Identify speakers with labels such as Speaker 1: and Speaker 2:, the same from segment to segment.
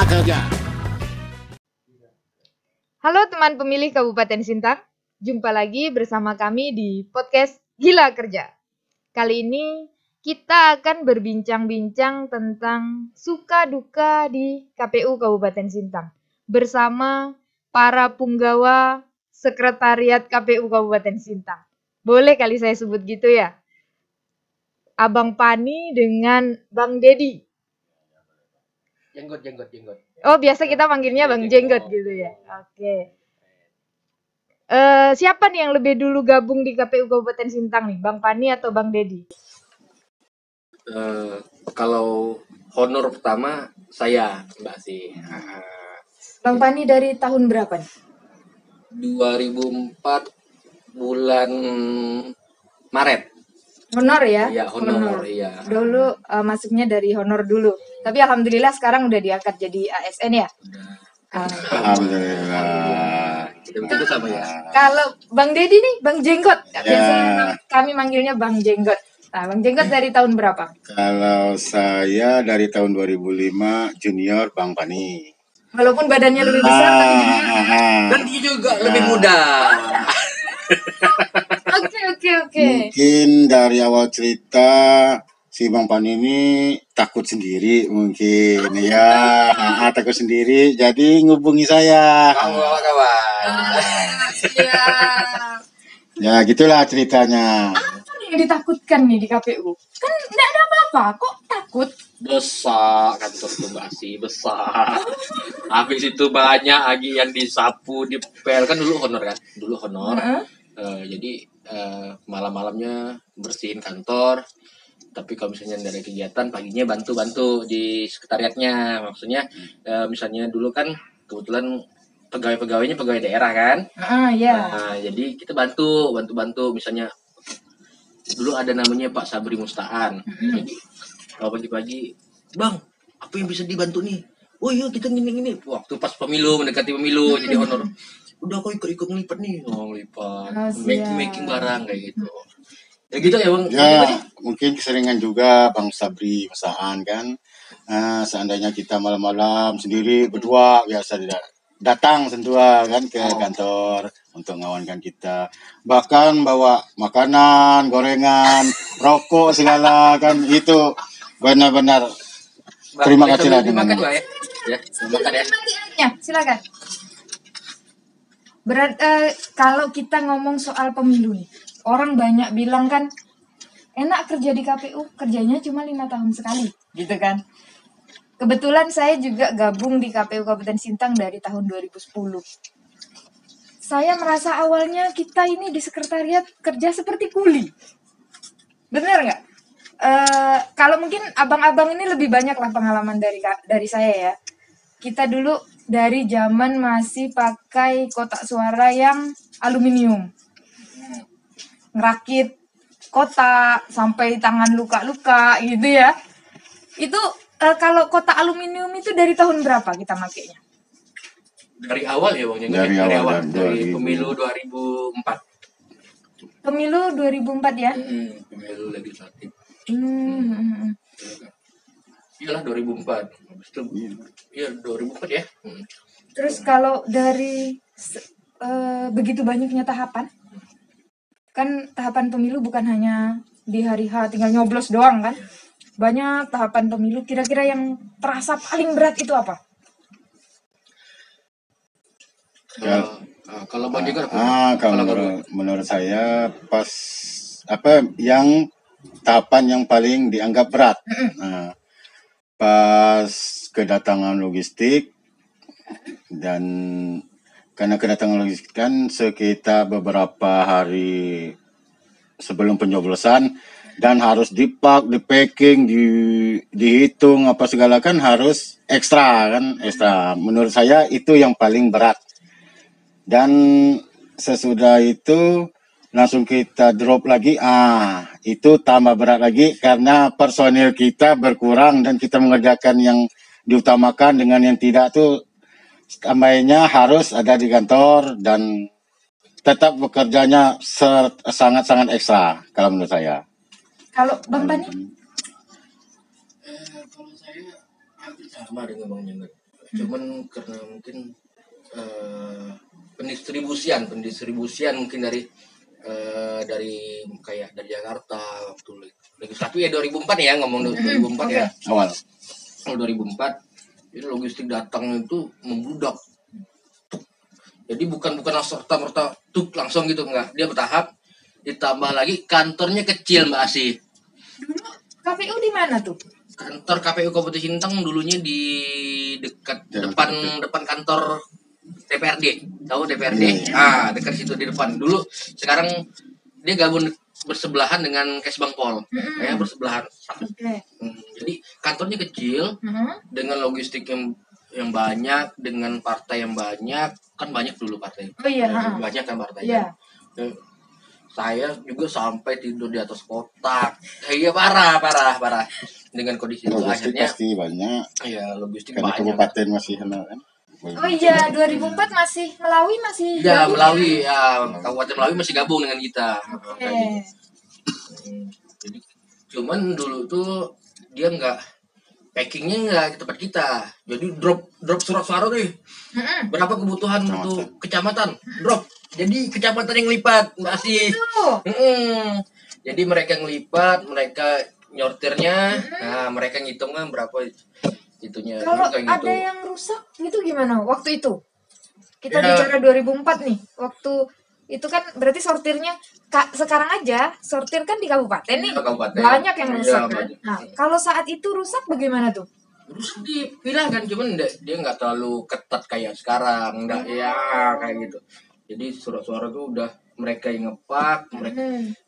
Speaker 1: kerja.
Speaker 2: Halo teman pemilih Kabupaten Sintang, jumpa lagi bersama kami di podcast Gila Kerja. Kali ini kita akan berbincang-bincang tentang suka duka di KPU Kabupaten Sintang bersama para punggawa Sekretariat KPU Kabupaten Sintang. Boleh kali saya sebut gitu ya? Abang Pani dengan Bang Dedi.
Speaker 3: Jenggot.
Speaker 2: Oh, biasa kita manggilnya Bang Jenggot gitu ya. Oke. Siapa nih yang lebih dulu gabung di KPU Kabupaten Sintang nih? Bang Pani atau Bang Dedi?
Speaker 3: Kalau honor pertama saya, Mbak sih.
Speaker 2: Bang Pani dari tahun berapa nih?
Speaker 3: 2004 bulan Maret.
Speaker 2: Honor ya?
Speaker 3: Iya, honor. Iya.
Speaker 2: Dulu masuknya dari honor dulu. Tapi alhamdulillah sekarang udah diangkat jadi ASN ya?
Speaker 4: Alhamdulillah.
Speaker 3: Kita sama ya.
Speaker 2: Kalau Bang Dedi nih, Bang Jenggot. Biasanya kami manggilnya Bang Jenggot. Nah, Bang Jenggot dari tahun berapa?
Speaker 4: Kalau saya dari tahun 2005 junior Bang Pani.
Speaker 2: Walaupun badannya lebih besar, tapi junior.
Speaker 3: Dan dia juga lebih muda.
Speaker 2: Oke.
Speaker 4: Mungkin dari awal cerita si Bang Pani ini takut sendiri mungkin ya, takut sendiri jadi ngubungi saya.
Speaker 3: Kawan.
Speaker 2: Iya.
Speaker 4: Ya gitulah ceritanya.
Speaker 2: Apa nih yang ditakutkan nih di KPU? Kan nggak ada apa-apa, kok takut?
Speaker 3: Besar kantor tumbasi besar. Habis itu banyak lagi yang disapu, dipel kan dulu honor kan, jadi malam-malamnya bersihin kantor. Tapi kalau misalnya dari kegiatan paginya bantu di sekretariatnya, maksudnya misalnya dulu kan kebetulan pegawainya pegawai daerah kan.
Speaker 2: Iya.
Speaker 3: Nah, jadi kita bantu misalnya dulu ada namanya Pak Sabri Mustaan. Jadi kalau pagi-pagi, Bang, apa yang bisa dibantu nih? Oh iya kita gini. Waktu pas mendekati pemilu jadi honor. Udah aku ikut ngelipat nih, ngelipat, making barang kayak gitu. Ya gitu ya Bang.
Speaker 4: Ya mungkin keseringan juga Bang Sabri Mustaan kan. Seandainya kita malam-malam sendiri berdua biasa datang sentua kan ke kantor untuk ngawankan kita, bahkan bawa makanan, gorengan, rokok segala kan, itu benar-benar terima kasih lah dengan
Speaker 3: makan ya. Makan ya.
Speaker 2: Silakan. Kalau kita ngomong soal pemilu nih, orang banyak bilang kan enak kerja di KPU, kerjanya cuma 5 tahun sekali, gitu kan? Kebetulan saya juga gabung di KPU Kabupaten Sintang dari tahun 2010. Saya merasa awalnya kita ini di sekretariat kerja seperti kuli. Benar nggak? Kalau mungkin abang-abang ini lebih banyak lah pengalaman dari saya ya. Kita dulu dari zaman masih pakai kotak suara yang aluminium. Ngerakit kotak sampai tangan luka-luka gitu ya. Itu kalau kotak aluminium itu dari tahun berapa kita makainya?
Speaker 3: Dari awal ya Bang,
Speaker 4: dari
Speaker 3: pemilu 2004.
Speaker 2: Pemilu 2004 ya?
Speaker 3: Pemilu legislatif. Iyalah 2004. Iya 2004 ya.
Speaker 2: Terus kalau dari begitu banyaknya tahapan, kan tahapan pemilu bukan hanya di hari H tinggal nyoblos doang kan? Banyak tahapan pemilu, kira-kira yang terasa paling berat itu apa?
Speaker 3: Kalau Bang Jenggot
Speaker 4: menurut saya pas yang tahapan yang paling dianggap berat. Pas kedatangan logistik, dan karena kedatangan logistik kan sekitar beberapa hari sebelum pencoblosan, dan harus dipak, di-packing, dihitung apa segala kan harus ekstra. Menurut saya itu yang paling berat. Dan sesudah itu langsung kita drop lagi, itu tambah berat lagi karena personil kita berkurang dan kita mengerjakan yang diutamakan dengan yang tidak tuh tambahnya harus ada di kantor dan tetap bekerjanya sangat-sangat ekstra kalau menurut saya.
Speaker 2: Kalau Bang Pani?
Speaker 3: Kalau saya hampir sama dengan Bang Jenggot. cuman karena mungkin pendistribusian mungkin dari kayak dari Jakarta waktu legislatif ya 2004 ya, ngomong 2004 ya,
Speaker 4: Awal.
Speaker 3: 2004 jadi logistik datang itu membludak. Jadi bukan langsung serta-merta tuh langsung gitu, enggak, dia bertahap, ditambah lagi kantornya kecil Mbak Asih.
Speaker 2: Dulu KPU di mana tuh?
Speaker 3: Kantor KPU Kabupaten Sintang dulunya di dekat depan kantor DPRD, tahu DPRD? Dekat situ di depan. Dulu sekarang dia gabung bersebelahan dengan Kesbang Pol, kayak bersebelahan. Jadi kantornya kecil, dengan logistik yang banyak, dengan partai yang banyak, kan banyak dulu partai.
Speaker 2: Oh iya.
Speaker 3: Banyak kan partainya.
Speaker 2: Iya.
Speaker 3: Saya juga sampai tidur di atas kotak. Iya parah. Dengan kondisi itu
Speaker 4: Logistik
Speaker 3: akhirnya.
Speaker 4: pasti banyak.
Speaker 3: Iya logistik
Speaker 4: Karena
Speaker 3: banyak.
Speaker 4: kabupaten masih kenal kan.
Speaker 2: Oh iya, 2004 masih Melawi masih.
Speaker 3: Ya
Speaker 2: gabung.
Speaker 3: Melawi, ya Kabupaten Melawi masih gabung dengan kita. Kayak gitu. Jadi cuman dulu tuh dia nggak packingnya nggak ke tempat kita, jadi drop surat-suara nih. Berapa kebutuhan untuk kecamatan, drop. Jadi kecamatan yang lipat masih. Jadi mereka yang lipat, mereka nyortirnya, nah mereka ngitungnya berapa itunya.
Speaker 2: Kalau
Speaker 3: kayak gitu.
Speaker 2: ada yang rusak gitu gimana waktu itu? Kita
Speaker 3: Ya.
Speaker 2: bicara 2004 nih, waktu itu kan berarti sortirnya sekarang aja sortir kan di kabupaten nih,
Speaker 3: Kabupaten.
Speaker 2: banyak yang rusak
Speaker 3: Iya,
Speaker 2: kan.
Speaker 3: banyak.
Speaker 2: Nah kalau saat itu rusak bagaimana tuh?
Speaker 3: Terus dipilah kan, cuman dia nggak terlalu ketat kayak sekarang, nggak ya kayak gitu. Jadi surat-suara tuh udah mereka yang ngepak, mereka.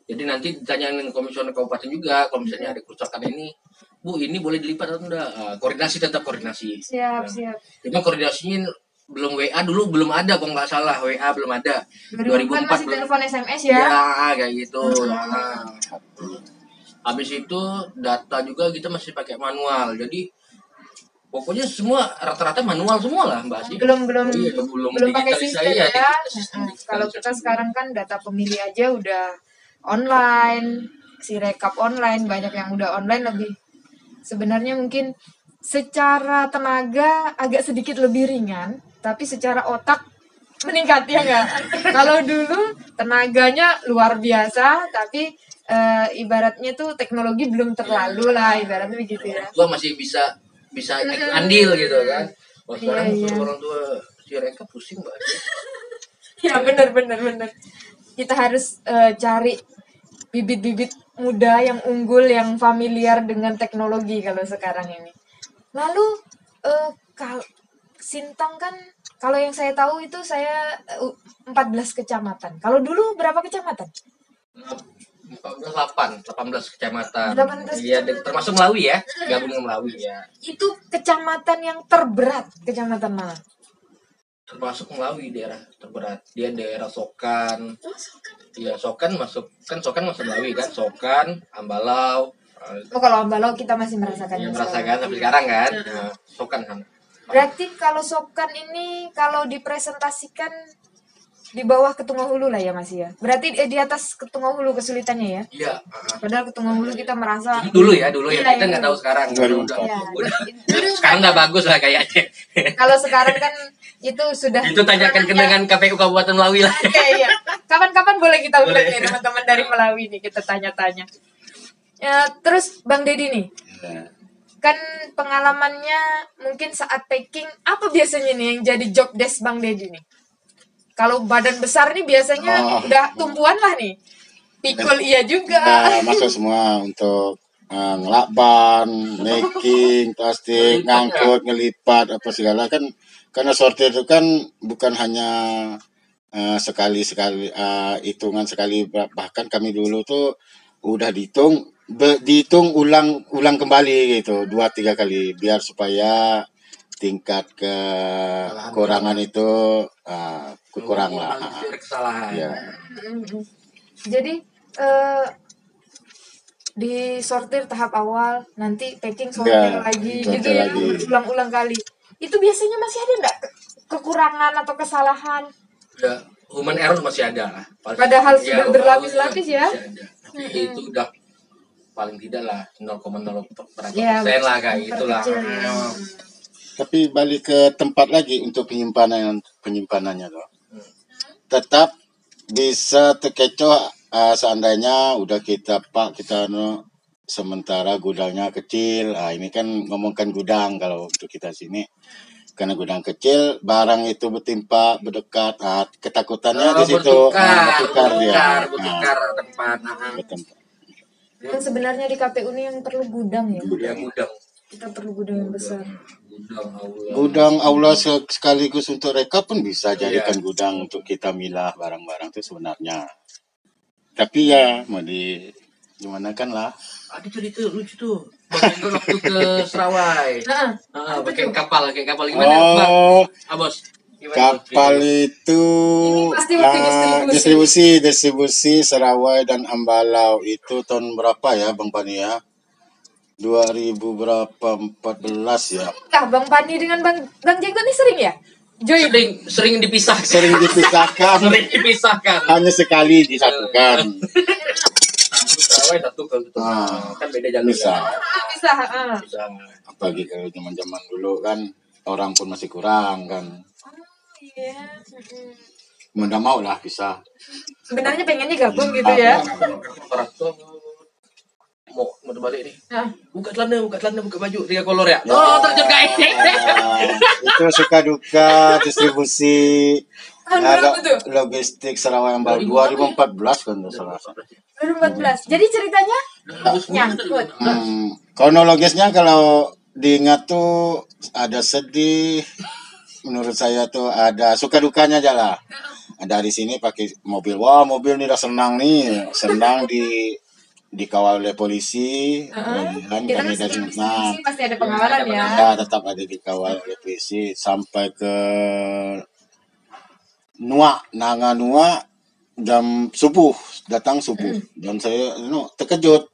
Speaker 3: Jadi nanti ditanyain komisioner kabupaten juga, kalau misalnya ada kerusakan ini, Bu ini boleh dilipat atau enggak? Koordinasi, tetap koordinasi.
Speaker 2: Siap.
Speaker 3: Cuma koordinasinya belum WA dulu belum ada, kalau nggak salah WA belum ada.
Speaker 2: 2004 masih
Speaker 3: belum.
Speaker 2: telepon SMS ya?
Speaker 3: Ya kayak gitu. Nah, habis itu data juga kita masih pakai manual, jadi pokoknya semua rata-rata manual semua lah Mbak Asih.
Speaker 2: Belum pakai
Speaker 3: digitalisasi,
Speaker 2: sistem
Speaker 3: ya,
Speaker 2: ya.
Speaker 3: digitalisasi.
Speaker 2: Kalau kita sekarang kan data pemilih aja udah online, si rekap online, banyak yang udah online lebih. Sebenarnya mungkin secara tenaga agak sedikit lebih ringan, tapi secara otak meningkat ya nggak? Kalau dulu tenaganya luar biasa, tapi ibaratnya tuh teknologi belum terlalu lah, ibaratnya begitu ya.
Speaker 3: Gua masih bisa andil gitu kan. Oh, sekarang
Speaker 2: Iya.
Speaker 3: orang tua si rekap pusing Mbak Asih.
Speaker 2: Ya benar. Kita harus cari bibit-bibit muda yang unggul, yang familiar dengan teknologi kalau sekarang ini. Lalu kalau Sintang kan, kalau yang saya tahu itu saya 14 kecamatan. Kalau dulu berapa kecamatan?
Speaker 3: 18 kecamatan.
Speaker 2: 18
Speaker 3: Iya,
Speaker 2: kecamatan.
Speaker 3: termasuk Melawi ya, gabung dengan Melawi ya.
Speaker 2: Itu kecamatan yang terberat, kecamatan mana?
Speaker 3: Termasuk Melawi daerah terberat. Dia daerah Sokan. Iya, Sokan masuk Melawi kan, Sokan, Ambalau.
Speaker 2: Oh kalau Ambalau kita masih merasakan.
Speaker 3: Yang merasakan sampai sekarang kan. Nah, Sokan kan.
Speaker 2: Berarti kalau Sokan ini kalau dipresentasikan di bawah Ketunggal lah ya Mas ya. Berarti di atas Ketunggal kesulitannya ya.
Speaker 3: Iya.
Speaker 2: Padahal Ketunggal kita merasa
Speaker 3: Dulu ya kita
Speaker 2: iya,
Speaker 3: nggak tahu sekarang.
Speaker 4: Dulu.
Speaker 2: ya.
Speaker 3: Sekarang nggak bagus lah kayaknya.
Speaker 2: Kalau sekarang kan itu sudah.
Speaker 3: Itu tanyakan ke dengan KPU Kabupaten Melawi lah.
Speaker 2: Iya. Kapan-kapan boleh kita undang
Speaker 3: Boleh.
Speaker 2: nih teman-teman dari Melawi nih, kita tanya-tanya. Ya, terus Bang Dedi nih, kan pengalamannya mungkin saat packing apa biasanya nih yang jadi job desk Bang Dedi nih? Kalau badan besar nih biasanya udah tumpuan lah nih. Pikul iya juga.
Speaker 4: Masuk semua untuk ngelakban, making, plastik, ngangkut, ngelipat, apa segala kan. Karena sortir itu kan bukan hanya sekali-sekali, hitungan sekali, bahkan kami dulu tuh udah dihitung ulang kembali gitu 2-3 kali biar supaya tingkat kekurangan itu kurang lah.
Speaker 3: Kesalahan.
Speaker 4: Ya.
Speaker 2: Jadi di sortir tahap awal, nanti packing sortir
Speaker 4: Ya,
Speaker 2: lagi
Speaker 4: sortir
Speaker 2: gitu ya,
Speaker 4: lagi.
Speaker 2: berulang-ulang kali. Itu biasanya masih ada enggak kekurangan atau kesalahan?
Speaker 3: Ya, human error masih ada lah.
Speaker 2: Padahal sudah berlapis-lapis ya.
Speaker 3: Masih ada. Tapi itu udah paling tidak lah 0,0%
Speaker 2: Ya,
Speaker 3: lah kayak gitulah.
Speaker 2: terkecil, ya.
Speaker 4: Tapi balik ke tempat lagi untuk penyimpanannya tuh. Tetap bisa terkecoh seandainya udah kita sementara gudangnya kecil. Ini kan ngomongkan gudang kalau untuk kita sini. Karena gudang kecil, barang itu bertimpa, berdekat, ketakutannya di situ. Bertukar dia.
Speaker 3: Bertukar tempat.
Speaker 4: Bertempat.
Speaker 2: Dan sebenarnya di KPU ini yang perlu gudang ya.
Speaker 3: Gudang.
Speaker 2: Kita perlu gudang yang besar.
Speaker 4: Gudang aula sekaligus untuk rekap pun bisa jadikan gudang untuk kita milah barang-barang itu sebenarnya. Tapi ya mau gimana kan lah.
Speaker 3: Itu lucu tuh. Bagaimana waktu ke Serawai. Pakai kapal gimana, Bang? Bos.
Speaker 4: Kapal itu
Speaker 2: pasti waktu
Speaker 4: distribusi Serawai dan Ambalau itu tahun berapa ya Bang Pani ya? 2000 berapa 14 ya.
Speaker 2: Bang Pani dengan Bang Jenggot ini sering ya?
Speaker 3: Sering dipisahkan.
Speaker 4: Sering dipisahkan. Hanya sekali disatukan.
Speaker 3: Satu kalau kan beda jalur.
Speaker 4: Bisa.
Speaker 3: Bisa.
Speaker 4: Apalagi kalau zaman dulu kan orang pun masih kurang kan.
Speaker 2: Iya.
Speaker 4: Mudah mau lah bisa.
Speaker 2: Sebenarnya pengennya gabung gitu ya.
Speaker 3: Orang tua mau balik nih. Buka celana, buka baju 3 kolor ya. Terjun guys.
Speaker 4: Itu suka duka distribusi
Speaker 2: Tahun berapa tuh?
Speaker 4: logistik Sarawak yang baru 2014 kan salah.
Speaker 2: 2014. Jadi ceritanya nyangkut.
Speaker 4: Kronologisnya kalau diingat tuh ada sedih, menurut saya tuh ada suka dukanya aja lah. Dari sini pakai mobil, wah mobil nih udah senang dikawal oleh polisi, kan
Speaker 2: Kita
Speaker 4: kami dari
Speaker 2: pasti ada pengawalan ya.
Speaker 4: Tetap ada dikawal oleh polisi sampai ke Nanga Nua jam subuh, datang subuh, dan saya terkejut.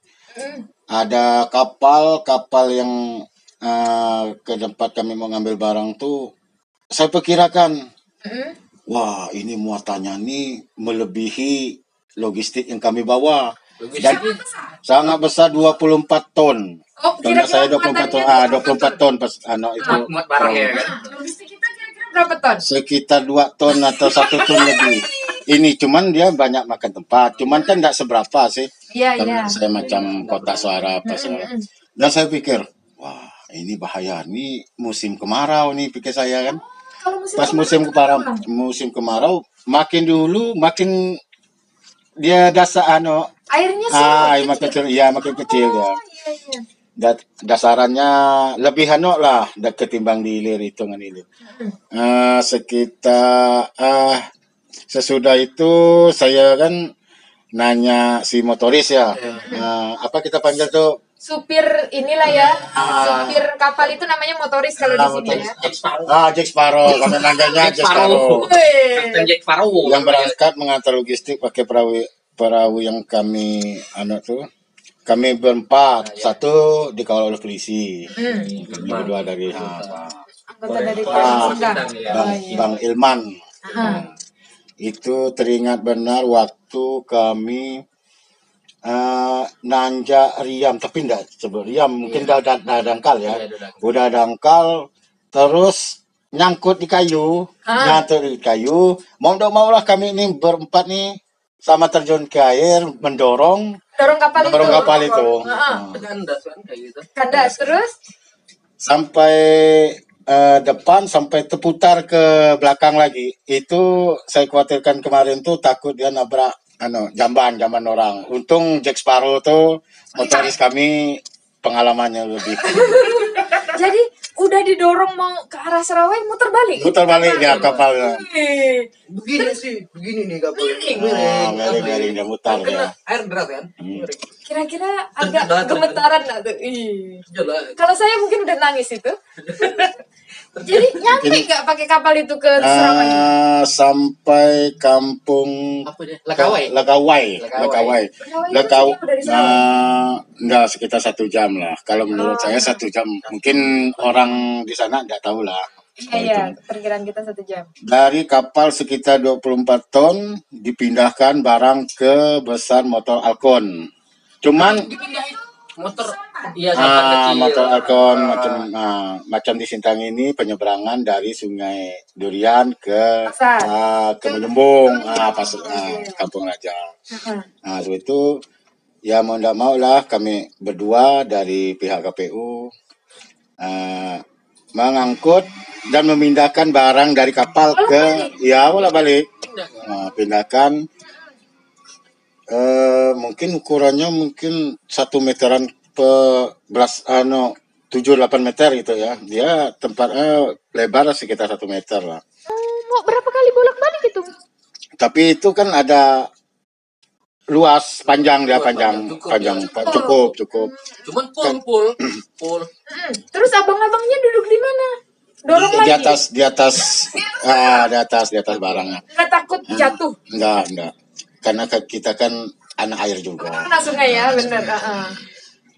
Speaker 4: Ada kapal yang ke tempat kami mau ngambil barang tuh, saya perkirakan, wah ini muatannya nih melebihi logistik yang kami bawa. Dan sangat besar 24 ton. Karena saya 24 ton, 24 ton pas itu.
Speaker 3: Muat barang ya kan.
Speaker 2: Logistik kita kira-kira berapa ton?
Speaker 4: Sekitar 2 ton atau 1 ton lebih. Ini cuman dia banyak makan tempat, cuman kan enggak seberapa sih. Karena saya macam kota suara apa suara. Dan saya pikir, wah ini bahaya, ini musim kemarau nih pikir saya kan. Pas musim kemarau makin dulu makin dia
Speaker 2: airnya
Speaker 4: makin kecil ya. Dasarannya lebih lah ketimbang di hilir hitungan hilir. Sekitar sesudah itu saya kan nanya si motoris ya. Apa kita panggil tuh?
Speaker 2: Supir inilah ya. Supir kapal itu namanya motoris kalau di sini ya.
Speaker 4: Jack Sparrow. Kami manggilnya Jack Sparrow.
Speaker 3: Kapten Jack Sparrow.
Speaker 4: Yang berangkat mengantar logistik pakai perahu yang kami kami berempat, satu dikawal oleh polisi, kami berdua dari
Speaker 2: anggota dari
Speaker 4: Bang Ilman. Itu teringat benar waktu kami nanjak Riam, tapi enggak sebelum Riam, mungkin udah dangkal ya, udah dangkal, terus nyangkut di kayu, mau lah kami ini berempat nih sama terjun ke air, mendorong kapal itu.
Speaker 2: Kandas terus
Speaker 4: sampai depan, sampai terputar ke belakang lagi. Itu saya khawatirkan kemarin tuh takut dia nabrak jamban orang. Untung Jack Sparrow tuh motoris kami pengalamannya lebih.
Speaker 2: Jadi udah didorong mau ke arah Serawai, muter balik
Speaker 4: ya kapalnya.
Speaker 3: Begini nih kapalnya.
Speaker 4: Miring dia mutar ya.
Speaker 3: Air deras kan?
Speaker 2: Kira-kira agak gemetaran lah tuh. Kalau saya mungkin udah nangis itu. Jadi nyampe nggak pakai kapal itu ke Serawai?
Speaker 4: Sampai kampung Lekawai. Enggak, sekitar 1 jam lah. Kalau menurut saya 1 jam. Mungkin orang di sana enggak tahu lah.
Speaker 2: Iya, perkiraan kita 1 jam.
Speaker 4: Dari kapal sekitar 24 ton dipindahkan barang ke besar motor Alcon. Cuman
Speaker 3: motor Iya, sampan kecil.
Speaker 4: motor Alcon macam di Sintang ini penyeberangan dari Sungai Durian ke
Speaker 2: Pasar.
Speaker 4: ke Menyembung, pas Kampung Raja. Nah, itu ya mau tidak mau lah kami berdua dari pihak KPU mengangkut dan memindahkan barang dari kapal ke bolak-balik. Pindahkan mungkin ukurannya mungkin 1 meteran per 7-8 meter gitu ya. Dia tempatnya lebar sekitar 1 meter lah.
Speaker 2: Mau berapa kali bolak-balik itu?
Speaker 4: Tapi itu kan ada luas, panjang, cukup.
Speaker 3: Cuman full.
Speaker 2: Terus abang-abangnya duduk di mana? Dorong
Speaker 4: Di
Speaker 2: lagi?
Speaker 4: di atas barangnya.
Speaker 2: Nggak takut jatuh?
Speaker 4: Enggak. Karena kita kan anak air juga.
Speaker 2: Kena sungai ya, bener.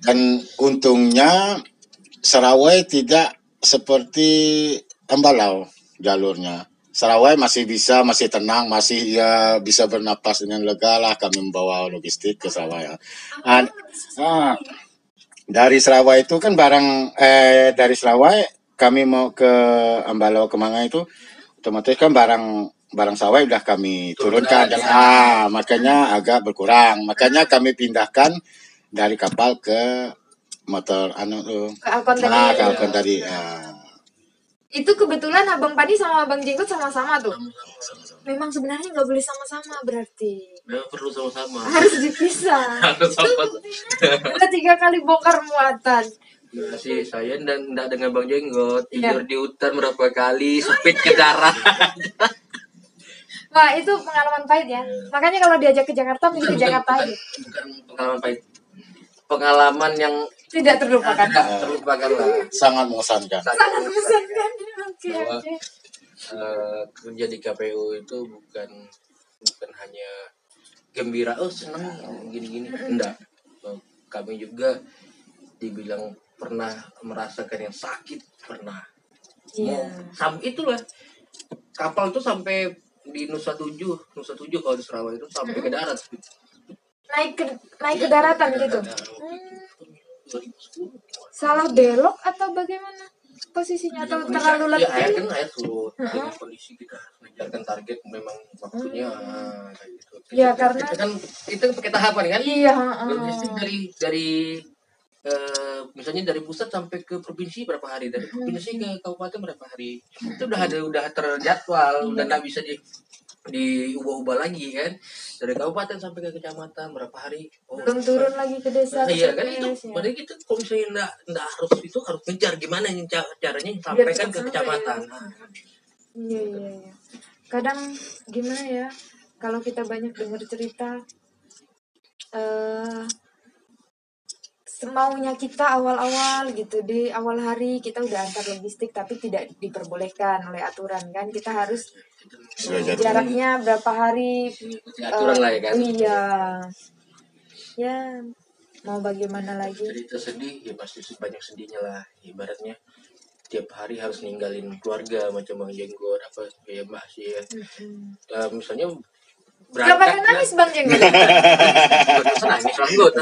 Speaker 4: Dan untungnya Serawai tidak seperti Ambalau jalurnya. Serawai masih tenang, masih ya bisa bernapas dengan lega lah kami membawa logistik ke Serawai. Dari Serawai itu kan dari Serawai kami mau ke Ambalau Kemanga itu otomatis kan barang sawah udah kami turunkan makanya agak berkurang. Makanya kami pindahkan dari kapal ke motor
Speaker 2: ke Alcon
Speaker 4: tadi.
Speaker 2: Itu kebetulan Abang Padi sama Abang Jenggot sama-sama tuh. Memang sebenarnya nggak boleh sama-sama berarti.
Speaker 3: Nggak perlu sama-sama.
Speaker 2: Harus dipisah.
Speaker 3: Harus sama.
Speaker 2: Udah 3 kali bongkar muatan.
Speaker 3: Nah, sih saya nggak dengan Bang Jenggot tidur di hutan berapa kali, sepit ke darat.
Speaker 2: Wah, itu pengalaman pahit ya. Makanya kalau diajak ke Jakarta, pilih ke Jakarta aja.
Speaker 3: Bukan pengalaman pahit. Pengalaman yang
Speaker 2: tidak terlupakan.
Speaker 3: Terlupakan lah.
Speaker 4: Sangat mengesankan.
Speaker 2: Sangat mengesankan. Oke.
Speaker 3: Kerja di KPU itu bukan hanya gembira, senang gini-gini. Enggak. Kami juga dibilang pernah merasakan yang sakit, pernah. Itulah kapal itu sampai di Nusa Tujuh kalau di Sarawak itu sampai ke darat.
Speaker 2: Naik ke daratan gitu. Salah belok atau bagaimana posisinya atau terlalu
Speaker 3: ya,
Speaker 2: letih?
Speaker 3: air surut. Dengan kondisi kita mengejarkan target memang waktunya kayak gitu.
Speaker 2: Ya karena
Speaker 3: itu pakai tahapan kan?
Speaker 2: Iya.
Speaker 3: Logistik dari misalnya dari pusat sampai ke provinsi berapa hari, dari provinsi ke kabupaten berapa hari, itu udah terjadwal, udah nggak bisa diubah-ubah lagi kan, dari kabupaten sampai ke kecamatan berapa hari,
Speaker 2: belum turun lagi ke desa.
Speaker 3: Iya kan itu, padahal kita kalau misalnya nggak harus ngejar gimana caranya sampaikan ke kecamatan.
Speaker 2: Iya. Kadang gimana ya, kalau kita banyak dengar cerita semaunya kita awal-awal gitu, di awal hari kita udah antar logistik tapi tidak diperbolehkan oleh aturan kan, kita harus jaraknya berapa hari,
Speaker 3: aturan lah ya kan.
Speaker 2: Iya ya, mau bagaimana lagi.
Speaker 3: Cerita sedih ya pasti banyak sedihnya lah, ibaratnya tiap hari harus ninggalin keluarga macam Bang Jenggot apa kayak Mbak sih ya. Misalnya
Speaker 2: berangkat nangis Bang Jenggot.
Speaker 3: Nangis Jenggot.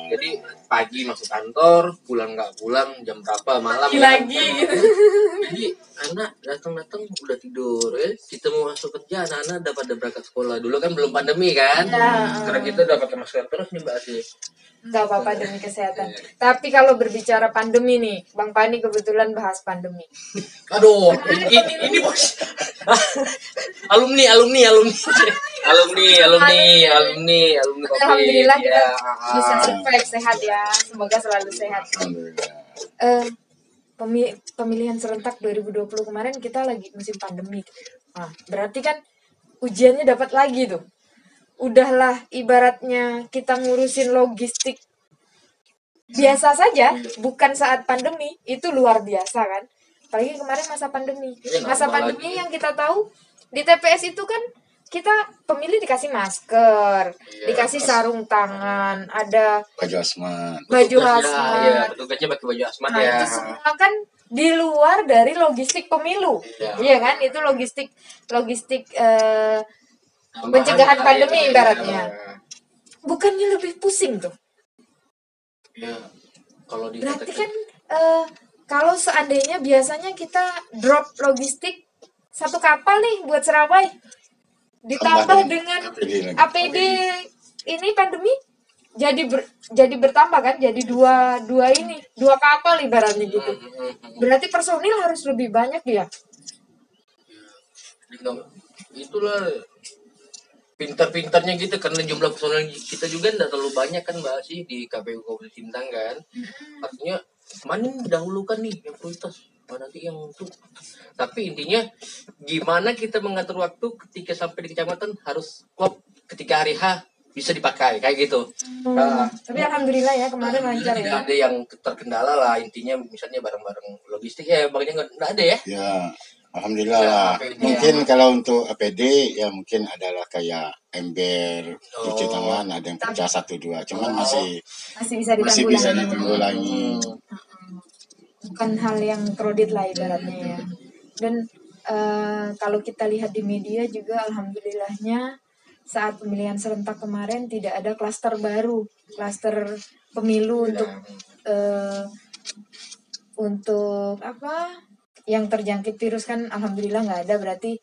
Speaker 3: Jadi pagi masuk kantor, pulang nggak pulang, jam berapa malam
Speaker 2: lagi gitu.
Speaker 3: Jadi anak datang udah tidur ya. Kita mau masuk kerja, anak-anak udah pada berangkat sekolah. Dulu kan belum pandemi kan. Sekarang kita udah pakai masker terus nih Mbak sih.
Speaker 2: Nggak apa-apa demi kesehatan. Tapi kalau berbicara pandemi nih, Bang Pani kebetulan bahas pandemi.
Speaker 3: Aduh, ini bos. alumni.
Speaker 2: Alhamdulillah kita bisa survive sehat ya. Semoga selalu sehat. Pemilihan serentak 2020 kemarin kita lagi musim pandemi. Nah, berarti kan ujiannya dapat lagi tuh. Udahlah ibaratnya kita ngurusin logistik biasa saja, bukan saat pandemi, itu luar biasa kan. Apalagi kemarin masa pandemi. Masa pandemi yang kita tahu di TPS itu kan kita pemilih dikasih masker, dikasih sarung tangan, ada
Speaker 4: baju hazmat.
Speaker 3: Iya, petugasnya pakai baju hazmat ya.
Speaker 2: Itu semua kan di luar dari logistik pemilu. Iya kan? Itu logistik pencegahan pandemi ibaratnya. Bukannya lebih pusing tuh?
Speaker 3: Ya, Kalau
Speaker 2: Berarti
Speaker 3: dikatakan
Speaker 2: kan kalau seandainya biasanya kita drop logistik satu kapal nih buat Serawai, ditambah dengan
Speaker 4: APD lagi.
Speaker 2: APD ini pandemi, jadi bertambah kan, jadi dua kapal ibaratnya gitu. Berarti personil harus lebih banyak ya.
Speaker 3: itulah pintar-pintarnya gitu, karena jumlah personel kita juga tidak terlalu banyak kan Mbak sih di KPU Kabupaten Sintang kan. Artinya mana yang didahulukan nih yang prioritas, nanti yang itu. Tapi intinya gimana kita mengatur waktu ketika sampai di kecamatan harus klop ketika hari H bisa dipakai kayak gitu. Nah,
Speaker 2: Tapi alhamdulillah ya kemarin lancar
Speaker 3: tidak
Speaker 2: ya.
Speaker 3: ada yang terkendala lah, intinya misalnya barang-barang logistik ya barangnya nggak ada ya.
Speaker 4: Ya, alhamdulillah
Speaker 3: Ya,
Speaker 4: lah.
Speaker 3: APD.
Speaker 4: Mungkin kalau untuk APD ya mungkin adalah kayak ember, cuci
Speaker 3: Oh.
Speaker 4: tangan, ada yang pecah 1-2. Cuman
Speaker 3: Oh.
Speaker 4: masih
Speaker 2: Masih bisa
Speaker 4: bisa
Speaker 2: ditanggulangi.
Speaker 4: ditanggulangi.
Speaker 2: Bukan hal yang kredit lah ibaratnya ya. Dan kalau kita lihat di media juga alhamdulillahnya saat pemilihan serentak kemarin tidak ada klaster baru, klaster pemilu untuk apa yang terjangkit virus kan alhamdulillah nggak ada. Berarti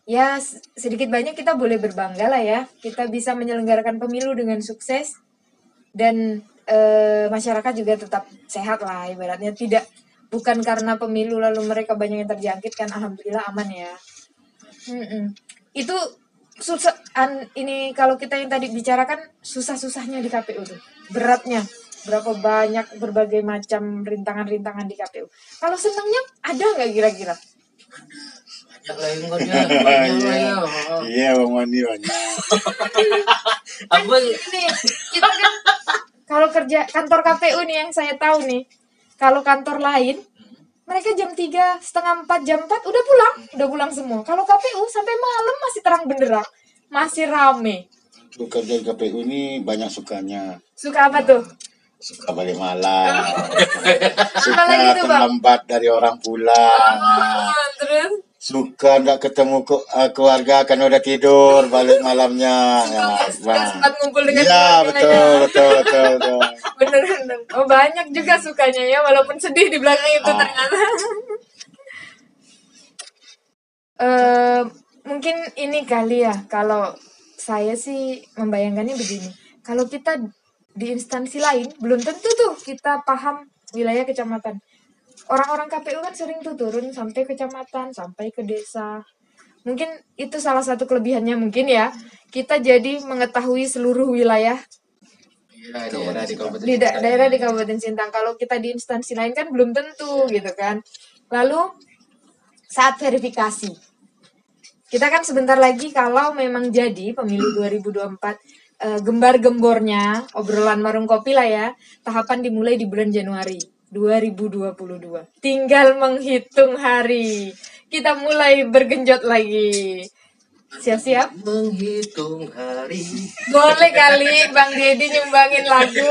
Speaker 2: ya sedikit banyak kita boleh berbangga lah ya, kita bisa menyelenggarakan pemilu dengan sukses dan masyarakat juga tetap sehat lah ibaratnya, bukan karena pemilu lalu mereka banyak yang terjangkit kan, alhamdulillah aman ya. Itu susah ini kalau kita yang tadi bicarakan susah-susahnya di KPU tuh, beratnya berapa banyak berbagai macam rintangan-rintangan di KPU. Kalau senangnya ada nggak kira-kira?
Speaker 3: Banyak lah yang banyak lah ya.
Speaker 4: Iya, Bang Wandi banyak.
Speaker 3: Apa
Speaker 2: Ini kita kan kalau kerja kantor KPU nih yang saya tahu nih, kalau kantor lain mereka jam 3, setengah 4, jam 4 udah pulang semua. Kalau KPU sampai malam masih terang benderang, masih rame.
Speaker 4: Untuk kerja di KPU ini banyak sukanya.
Speaker 2: Suka apa tuh?
Speaker 4: Suka balik malam.
Speaker 2: Apa lagi
Speaker 4: Suka
Speaker 2: tuh, Bang?
Speaker 4: terlambat dari orang pulang.
Speaker 2: Terus
Speaker 4: Suka nggak ketemu keluarga kan udah tidur balik malamnya. Ya, Bang.
Speaker 2: sempat ngumpul dengan
Speaker 4: Iya,
Speaker 2: keluarganya.
Speaker 4: betul.
Speaker 2: Beneran. Oh, banyak juga sukanya ya, walaupun sedih di belakang itu ternyata. Mungkin ini kali ya, kalau saya sih membayangkannya begini. Kalau kita di instansi lain, belum tentu tuh kita paham wilayah kecamatan. Orang-orang KPU kan sering tuh turun sampai kecamatan, sampai ke desa. Mungkin itu salah satu kelebihannya mungkin ya. Kita jadi mengetahui seluruh wilayah
Speaker 3: daerah di Kabupaten
Speaker 2: di
Speaker 3: Sintang.
Speaker 2: daerah di Kabupaten Sintang. Kalau kita di instansi lain kan belum tentu gitu kan. Lalu saat verifikasi, kita kan sebentar lagi kalau memang jadi pemilu 2024, gembar-gembornya obrolan warung kopi lah ya, tahapan dimulai di bulan Januari 2022. Tinggal menghitung hari, kita mulai bergenjot lagi. Siap-siap?
Speaker 3: Menghitung hari.
Speaker 2: Boleh kali Bang Deddy nyumbangin lagu.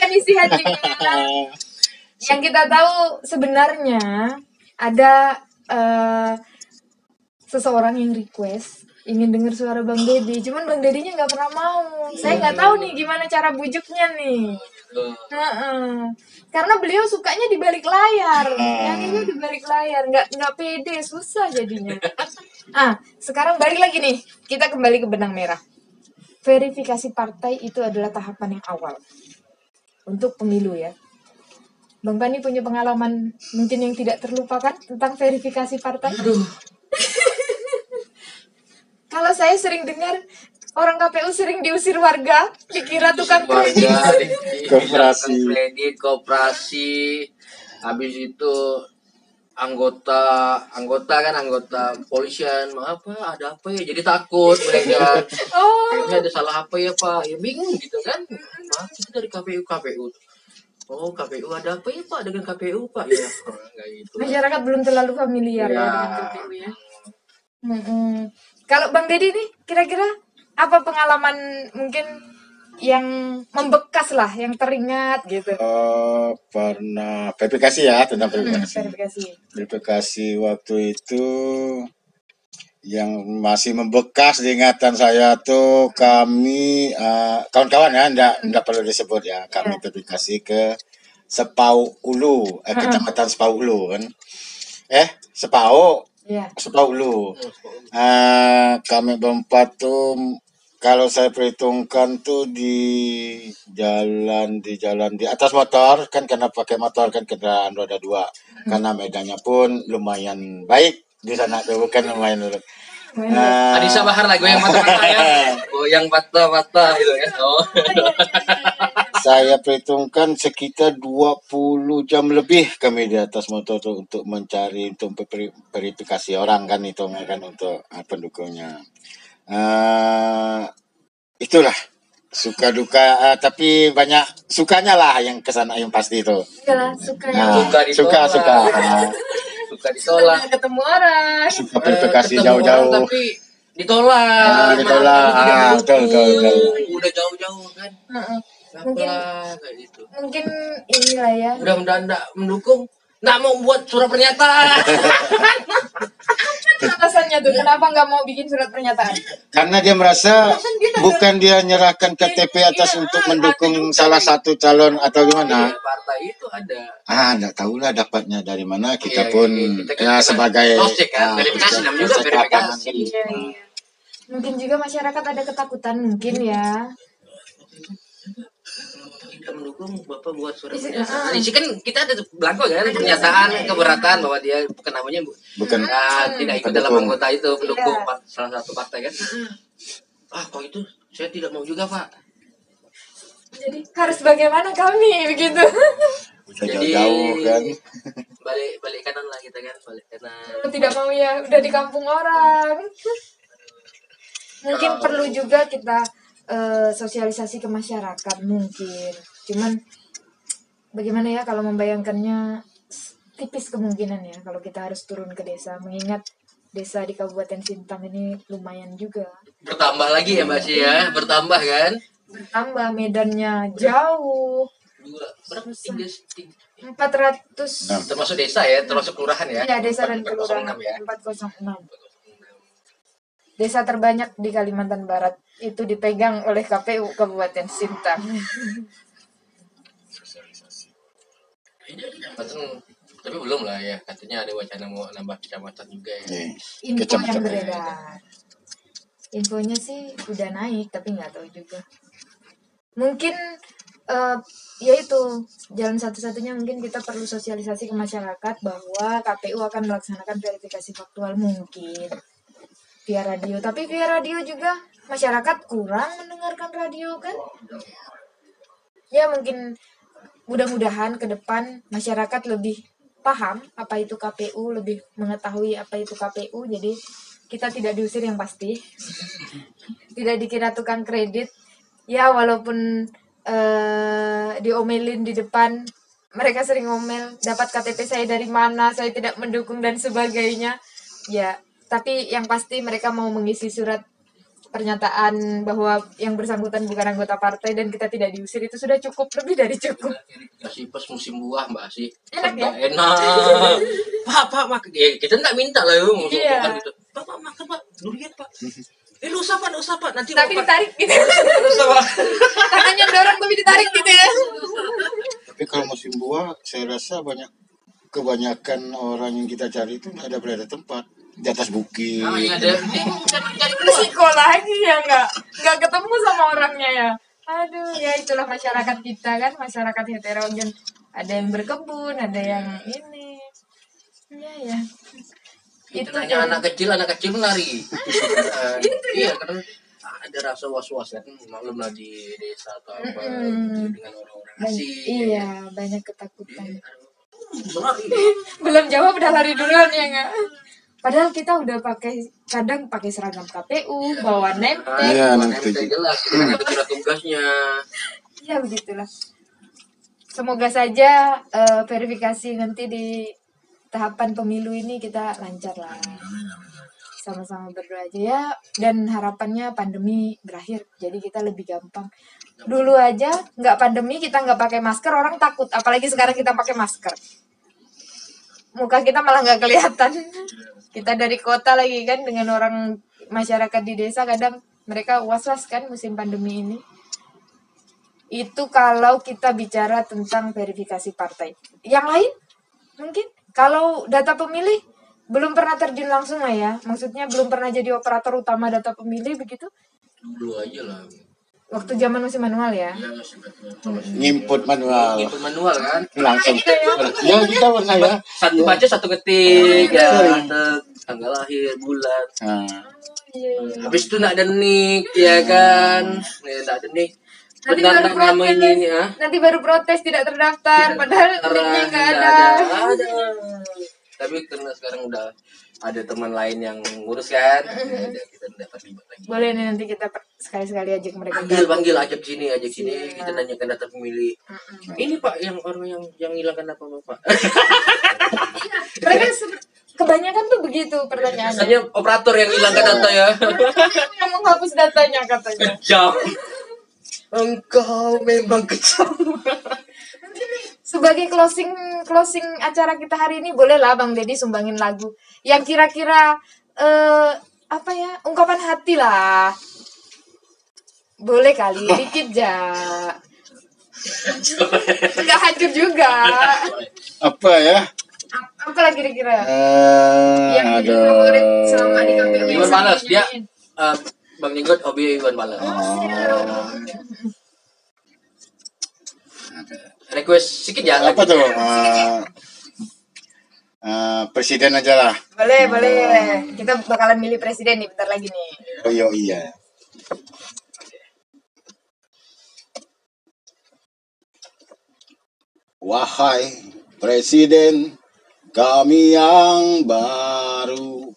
Speaker 2: Kan isi hati kita. Yang kita tahu sebenarnya ada seseorang yang request ingin dengar suara Bang Deddy, cuman Bang Dedinya nggak pernah mau. Saya nggak tahu nih gimana cara bujuknya nih. Karena beliau sukanya di balik layar, nyanyinya di balik layar, nggak pede, susah jadinya. Sekarang balik lagi nih, kita kembali ke benang merah. Verifikasi partai itu adalah tahapan yang awal untuk pemilu ya. Bang Pani punya pengalaman mungkin yang tidak terlupakan tentang verifikasi partai? Kalau saya sering dengar orang KPU sering diusir warga, dikira tukang kredit.
Speaker 3: Koperasi. Habis itu anggota polisian, ada apa ya, jadi takut mereka. Kayaknya ada salah apa ya Pak, ya bingung gitu kan. Itu dari KPU. Oh, KPU ada apa ya Pak dengan KPU Pak? Ya kayak gitu.
Speaker 2: Masyarakat belum terlalu familiar ya dengan KPU ya. Kalau Bang Deddy nih kira-kira apa pengalaman mungkin yang membekas lah, yang teringat gitu?
Speaker 4: Pernah verifikasi ya, tentang verifikasi.
Speaker 2: Verifikasi.
Speaker 4: Verifikasi waktu itu Yang masih membekas di ingatan saya tuh kami kawan-kawan ya, enggak perlu disebut ya. Kami verifikasi ke Sepau Ulu, Kecamatan Sepau Ulu kan. Sepau
Speaker 2: Iya.
Speaker 4: Sepau Ulu. Kami berempat tuh kalau saya perhitungkan tuh di jalan di atas motor kan, karena pakai motor kan, kendaraan roda 2. Karena medannya pun lumayan baik di sana tuh, bukan lumayan dulu.
Speaker 3: Adisa Bahar lah, goyang mata-mata ya. Goyang mata-mata gitu ya. Oh.
Speaker 4: Saya perhitungkan sekitar 20 jam lebih kami di atas motor tuh untuk mencari, untuk verifikasi orang kan, itu kan untuk pendukungnya. Itulah suka duka, tapi banyak sukanya lah yang kesana yang pasti itu.
Speaker 2: Iyalah, suka ya.
Speaker 3: Suka
Speaker 2: Suka
Speaker 3: ditolak.
Speaker 2: ketemu orang.
Speaker 4: Suka verifikasi
Speaker 3: Ketemu
Speaker 4: jauh-jauh.
Speaker 3: orang tapi ditolak.
Speaker 4: Betul.
Speaker 3: Udah jauh-jauh kan.
Speaker 2: Mungkin
Speaker 3: Kayak gitu.
Speaker 2: mungkin inilah ya.
Speaker 3: Udah enggak mendukung, enggak mau buat surat pernyataan.
Speaker 2: Alasannya tuh kenapa nggak mau bikin surat pernyataan?
Speaker 4: Karena dia merasa bukan dia nyerahkan KTP atas untuk mendukung salah satu calon atau gimana.
Speaker 3: Partai itu ada.
Speaker 4: Enggak tahulah dapatnya dari mana. Kita
Speaker 3: Iya,
Speaker 4: pun
Speaker 3: kita kan
Speaker 4: sebagai
Speaker 3: cross-check kan, verifikasi namanya juga verifikasi.
Speaker 2: Iya. Mungkin juga masyarakat ada ketakutan mungkin ya.
Speaker 3: Tidak mendukung Bapak buat surat pernyataan. Ini kan kita ada belangko kan, pernyataan keberatan bahwa dia bukan namanya
Speaker 4: bukan
Speaker 3: tidak ikut dalam anggota itu, pendukung salah satu partai kan. Kok itu saya tidak mau juga, Pak.
Speaker 2: Jadi harus bagaimana kami begitu?
Speaker 3: Jadi
Speaker 4: jauh kan.
Speaker 3: balik kanan lah kita kan, balik kanan.
Speaker 2: Tidak mau ya, udah di kampung orang. Mungkin perlu juga kita sosialisasi ke masyarakat mungkin. Cuman bagaimana ya kalau membayangkannya, tipis kemungkinan ya kalau kita harus turun ke desa, mengingat desa di Kabupaten Sintang ini lumayan juga.
Speaker 3: Bertambah lagi ya Mbak Syi ya, bertambah kan?
Speaker 2: Bertambah, medannya jauh.
Speaker 3: Berapa?
Speaker 2: 400
Speaker 3: termasuk desa ya, termasuk kelurahan ya?
Speaker 2: Iya, desa dan kelurahan 406. Desa terbanyak di Kalimantan Barat itu dipegang oleh KPU Kabupaten Sintang.
Speaker 3: Tapi belum lah ya, katanya ada wacana mau nambah kecamatan juga ya.
Speaker 2: Info yang beredar. Infonya sih udah naik, tapi nggak tahu juga. Mungkin ya itu jalan satu-satunya, mungkin kita perlu sosialisasi ke masyarakat bahwa KPU akan melaksanakan verifikasi faktual mungkin via radio. Tapi via radio juga masyarakat kurang mendengarkan radio kan? Ya mungkin mudah-mudahan ke depan masyarakat lebih paham apa itu KPU, lebih mengetahui apa itu KPU. Jadi kita tidak diusir yang pasti. Tidak dikira tukang kredit. Ya walaupun diomelin di depan, mereka sering ngomel, dapat KTP saya dari mana, saya tidak mendukung dan sebagainya. Ya, tapi yang pasti mereka mau mengisi surat pernyataan bahwa yang bersangkutan bukan anggota partai dan kita tidak diusir, itu sudah cukup, lebih dari cukup.
Speaker 3: Kasih pas musim buah Mbak Syi.
Speaker 2: Enak ya?
Speaker 3: Enak. Pak makan. Ya, kita nggak minta lah yuk.
Speaker 2: Iya.
Speaker 3: Gitu. Pak makan Pak, durian Pak. Lu usah Pak, nanti
Speaker 2: Tapi ditarik gitu.
Speaker 3: Usah Pak.
Speaker 2: Tangannya dorong tapi ditarik gitu ya.
Speaker 4: Tapi kalau musim buah, saya rasa kebanyakan orang yang kita cari itu nggak ada berada tempat di atas bukit.
Speaker 3: Iya ada. Cari
Speaker 2: Resiko lagi ya, nggak ketemu sama orangnya ya. Aduh, ya itulah masyarakat kita kan, masyarakat heterogen. Ada yang berkebun, ada yang ini. Ya.
Speaker 3: Itu nanya anak kecil lari. Iya karena ada rasa was-was kan, maklum lah di desa atau apa dengan orang-orang asing.
Speaker 2: Iya, banyak ketakutan.
Speaker 3: Lari.
Speaker 2: Belum jawab udah lari duluan ya nggak? Padahal kita udah kadang pakai seragam KPU, bawa nempel.
Speaker 4: Iya,
Speaker 3: nanti jelas kan ada surat tugasnya.
Speaker 2: Ya begitulah. Semoga saja verifikasi nanti di tahapan pemilu ini kita lancar lah. Sama-sama berdoa aja ya. Dan harapannya pandemi berakhir. Jadi kita lebih gampang. Dulu aja nggak pandemi kita nggak pakai masker, orang takut. Apalagi sekarang kita pakai masker. Muka kita malah nggak kelihatan. Kita dari kota lagi kan, dengan orang masyarakat di desa kadang mereka was-was kan musim pandemi ini. Itu kalau kita bicara tentang verifikasi partai. Yang lain mungkin kalau data pemilih belum pernah terjun langsung lah ya. Maksudnya belum pernah jadi operator utama data pemilih begitu.
Speaker 3: Dulu aja lah.
Speaker 2: Waktu zaman masih manual ya.
Speaker 3: Iya, masih betul.
Speaker 4: Nginput manual.
Speaker 3: Input manual kan.
Speaker 4: Langsung. Ya, kita pernah ya.
Speaker 3: Satu baca satu ketik ya. Tanggal lahir, bulan.
Speaker 4: Nah,
Speaker 2: Iya.
Speaker 3: Habis itu nggak ada nick ya kan. Nggak ada nick.
Speaker 2: Nanti
Speaker 3: Benar
Speaker 2: baru
Speaker 3: nggak nama
Speaker 2: protes.
Speaker 3: ini ya?
Speaker 2: Nanti baru protes tidak terdaftar, padahal linknya nggak ada.
Speaker 3: Tapi karena sekarang udah ada teman lain yang ngurus kan, ya, kita dapat ribet lagi.
Speaker 2: Boleh nih nanti kita sekali-sekali ajak mereka.
Speaker 3: Panggil ajak sini, kita nanyakan data pemilih. Ini Pak yang orang yang hilangkan apa Pak?
Speaker 2: Mereka kebanyakan tuh begitu pertanyaannya.
Speaker 3: Biasanya operator yang hilangkan data ya.
Speaker 2: Yang menghapus datanya katanya.
Speaker 3: Kejam. Engkau memang kejam.
Speaker 2: Sebagai closing acara kita hari ini, bolehlah Bang Deddy sumbangin lagu yang kira-kira apa ya, ungkapan hati lah. Boleh kali, dikit ja. Enggak hancur juga.
Speaker 4: apa ya?
Speaker 2: Apa lah kira-kira? Yang jadi
Speaker 4: Ada.
Speaker 2: favorit selama di KPU.
Speaker 3: Iwan Fals, dia Bang Jenggot hobi Iwan Fals. Request sedikit ya.
Speaker 4: Apa tuh? Presiden aja lah.
Speaker 2: Boleh. Kita bakalan milih presiden nih bentar lagi nih.
Speaker 4: Oh iya. Wahai Presiden kami yang baru,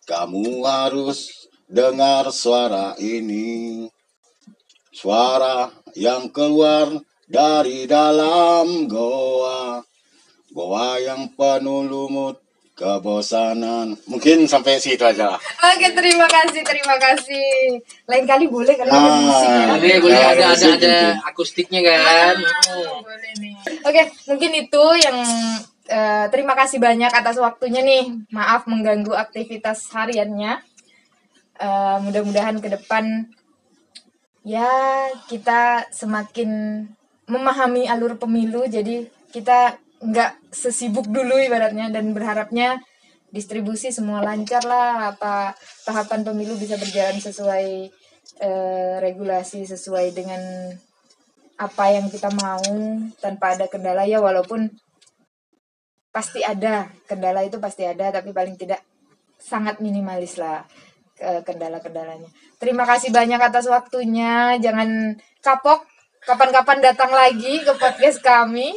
Speaker 4: kamu harus dengar suara ini. Suara yang keluar dari dalam goa yang penuh lumut kebosanan. Mungkin sampai situ aja lah.
Speaker 2: Oke, terima kasih. Lain kali boleh kali ada musik ya.
Speaker 3: Boleh ada akustiknya kan.
Speaker 2: Boleh nih. Oke, mungkin itu yang terima kasih banyak atas waktunya nih. Maaf mengganggu aktivitas hariannya. Mudah-mudahan ke depan ya kita semakin memahami alur pemilu, jadi kita nggak sesibuk dulu ibaratnya, dan berharapnya distribusi semua lancar lah, apa tahapan pemilu bisa berjalan sesuai regulasi, sesuai dengan apa yang kita mau tanpa ada kendala ya, walaupun pasti ada kendala, itu pasti ada, tapi paling tidak sangat minimalis lah kendala-kendalanya. Terima kasih banyak atas waktunya, jangan kapok, kapan-kapan datang lagi ke podcast kami.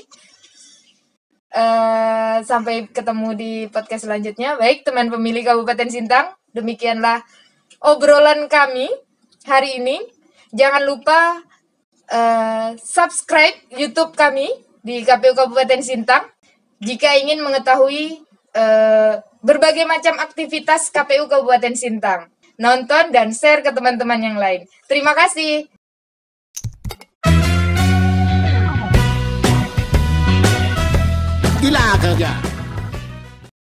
Speaker 2: Sampai ketemu di podcast selanjutnya. Baik teman pemilih Kabupaten Sintang, demikianlah obrolan kami hari ini. Jangan lupa subscribe YouTube kami di KPU Kabupaten Sintang jika ingin mengetahui berbagai macam aktivitas KPU Kabupaten Sintang. Nonton dan share ke teman-teman yang lain. Terima kasih.
Speaker 1: Gila kerja.